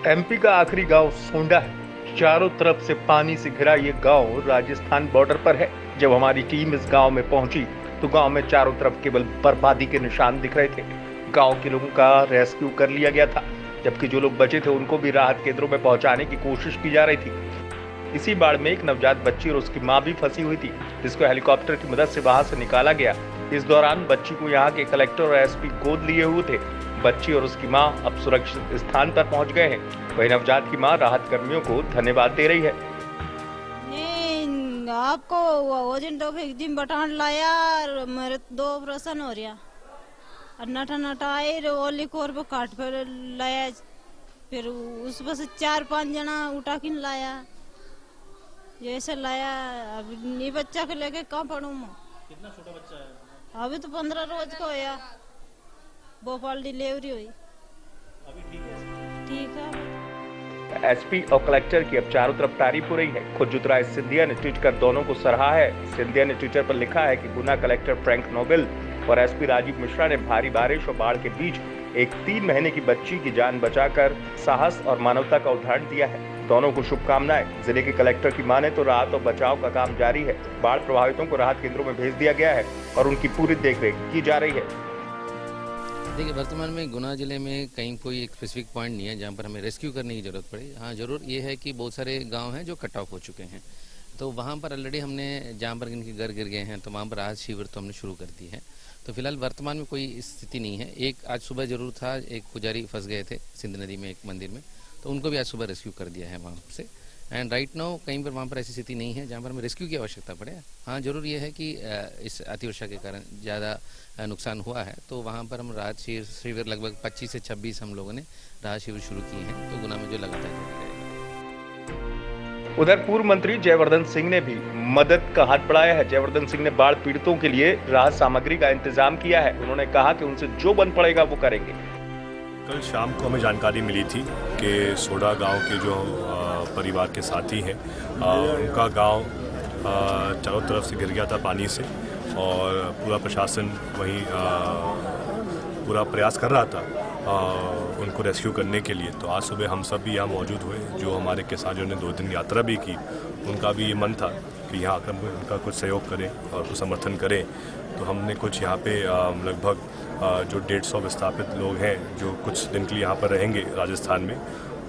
MP का आखिरी गांव सोंडा है। चारों तरफ से पानी से घिरा ये गांव राजस्थान बॉर्डर पर है। जब हमारी टीम इस गांव में पहुंची तो गांव में चारों तरफ केवल बर्बादी के निशान दिख रहे थे। गांव के लोगों का रेस्क्यू कर लिया गया था, जबकि जो लोग बचे थे उनको भी राहत केंद्रों में पहुंचाने की कोशिश की जा रही थी। इसी बाढ़ में एक नवजात बच्ची और उसकी मां भी फंसी हुई थी, जिसको हेलीकॉप्टर की मदद से वहां से निकाला गया। इस दौरान बच्ची को यहाँ के कलेक्टर और एसपी गोद लिए हुए थे। बच्ची और उसकी मां अब सुरक्षित स्थान पर पहुंच गए हैं। वही नवजात की मां राहत कर्मियों को धन्यवाद दे रही है। आपको वजन तो जिम बटान लाया और मेरे 2 ऑपरेशन हो रहा और नटा नटा आए ओली कोर पे काट पर लाया। फिर उस बस 4-5 जना उठा किन लाया, जैसे लाया। अब ये बच्चा को लेके कहाँ पढ़ूं मैं? कितना छोटा बच्चा है? अभी तो 15 रोज का होया, भोपाल डिलीवरी हुई। अभी ठीक है? ठीक है। एसपी और कलेक्टर की अब चारों तरफ तारीफ हो रही है। खुद ज्योतिराज सिंधिया ने ट्वीट कर दोनों को सराहा है। सिंधिया ने ट्विटर पर लिखा है कि गुना कलेक्टर फ्रैंक नोबेल और एसपी राजीव मिश्रा ने भारी बारिश और बाढ़ के बीच एक 3 महीने की बच्ची की जान बचाकर साहस और मानवता का उदाहरण दिया है। दोनों को शुभकामनाएं। जिले के कलेक्टर की माने तो राहत और बचाव का काम जारी है। बाढ़ प्रभावितों को राहत केंद्रों में भेज दिया गया है और उनकी पूरी देखरेख की जा रही है। देखिए, वर्तमान में गुना जिले में कहीं कोई एक स्पेसिफिक पॉइंट नहीं है जहाँ पर हमें रेस्क्यू करने की ज़रूरत पड़े। हाँ, ज़रूर ये है कि बहुत सारे गांव हैं जो कट ऑफ हो चुके हैं, तो वहाँ पर ऑलरेडी हमने जहाँ पर इनके घर गिर गए हैं तो वहाँ पर राहत शिविर तो हमने शुरू कर दी है। तो फिलहाल वर्तमान में कोई स्थिति नहीं है। एक आज सुबह ज़रूर था, एक पुजारी फंस गए थे सिंध नदी में एक मंदिर में, तो उनको भी आज सुबह रेस्क्यू कर दिया है वहाँ से। एंड राइट नाउ कहीं पर वहाँ पर ऐसी स्थिति नहीं है जहाँ पर हमें रेस्क्यू की आवश्यकता पड़े। हाँ, जरूर ये है कि इस अतिवर्षा के कारण ज़्यादा नुकसान हुआ है, तो वहाँ पर हम राहत शिविर लगभग 25 से 26 हम लोगों ने राहत शिविर शुरू किए हैं, तो गुना में जो लगातार जारी रहेगा। उधर पूर्व मंत्री जयवर्धन सिंह ने भी मदद का हाथ बढ़ाया है। जयवर्धन सिंह ने बाढ़ पीड़ितों के लिए राहत सामग्री का इंतजाम किया है। उन्होंने कहा कि उनसे जो बन पड़ेगा वो करेंगे। कल शाम को हमें जानकारी मिली थी कि सोडा गांव के जो परिवार के साथी हैं, उनका गांव चारों तरफ से घिर गया था पानी से और पूरा प्रशासन वहीं पूरा प्रयास कर रहा था उनको रेस्क्यू करने के लिए। तो आज सुबह हम सब भी यहाँ मौजूद हुए। जो हमारे किसान जो ने 2 दिन यात्रा भी की, उनका भी ये मन था कि यहाँ आकर उनका कुछ सहयोग करें और कुछ समर्थन करें। तो हमने कुछ यहाँ पे लगभग जो 150 विस्थापित लोग हैं जो कुछ दिन के लिए यहाँ पर रहेंगे राजस्थान में,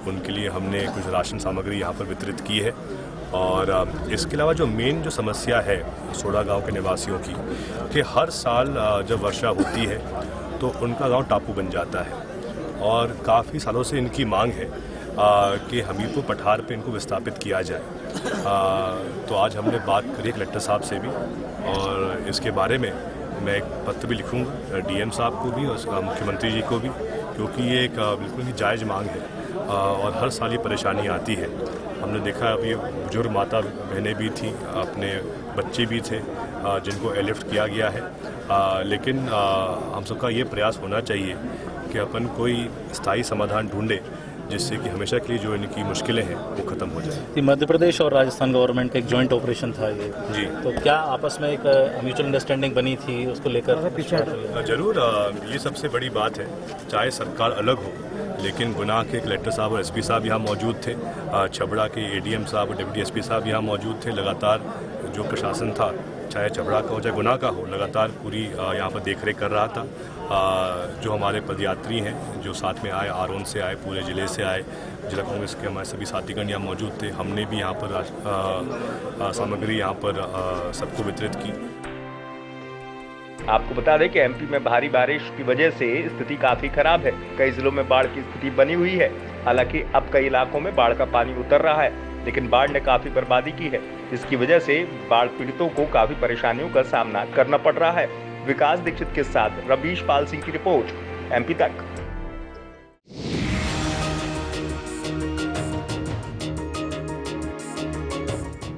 उनके लिए हमने कुछ राशन सामग्री यहाँ पर वितरित की है। और इसके अलावा जो मेन जो समस्या है सोडा गांव के निवासियों की, कि हर साल जब वर्षा होती है तो उनका गांव टापू बन जाता है और काफ़ी सालों से इनकी मांग है कि हमीरपुर पठार पे इनको विस्थापित किया जाए। तो आज हमने बात करी कलेक्टर साहब से भी और इसके बारे में मैं एक पत्र भी लिखूंगा डीएम साहब को भी और मुख्यमंत्री जी को भी, क्योंकि ये एक बिल्कुल ही जायज़ मांग है और हर साल ये परेशानी आती है। हमने देखा अभी बुजुर्ग माता बहनें भी थी, अपने बच्चे भी थे जिनको एयरलिफ्ट किया गया है। लेकिन हम सबका ये प्रयास होना चाहिए कि अपन कोई स्थायी समाधान ढूंढे जिससे कि हमेशा के लिए जो इनकी मुश्किलें हैं वो ख़त्म हो जाए। मध्य प्रदेश और राजस्थान गवर्नमेंट का एक जॉइंट ऑपरेशन था ये जी, तो क्या आपस में एक म्यूचुअल अंडरस्टैंडिंग बनी थी उसको लेकर? ज़रूर, ये सबसे बड़ी बात है। चाहे सरकार अलग हो, लेकिन गुना के कलेक्टर साहब और एसपी साहब यहाँ मौजूद थे, छबड़ा के एडीएम साहब और डिप्टी एसपी साहब यहाँ मौजूद थे। लगातार जो प्रशासन था, चाहे छबड़ा का हो चाहे गुना का हो, लगातार पूरी यहाँ पर देखरेख कर रहा था। जो हमारे पदयात्री हैं जो साथ में आए, आरोन से आए, पूरे ज़िले से आए, जिला कांग्रेस के हमारे सभी साथीगण यहाँ मौजूद थे। हमने भी यहाँ पर सामग्री यहाँ पर सबको वितरित की। आपको बता दें कि एमपी में भारी बारिश की वजह से स्थिति काफी खराब है। कई जिलों में बाढ़ की स्थिति बनी हुई है। हालांकि अब कई इलाकों में बाढ़ का पानी उतर रहा है, लेकिन बाढ़ ने काफी बर्बादी की है। इसकी वजह से बाढ़ पीड़ितों को काफी परेशानियों का सामना करना पड़ रहा है। विकास दीक्षित के साथ रवीश पाल सिंह की रिपोर्ट, एमपी तक।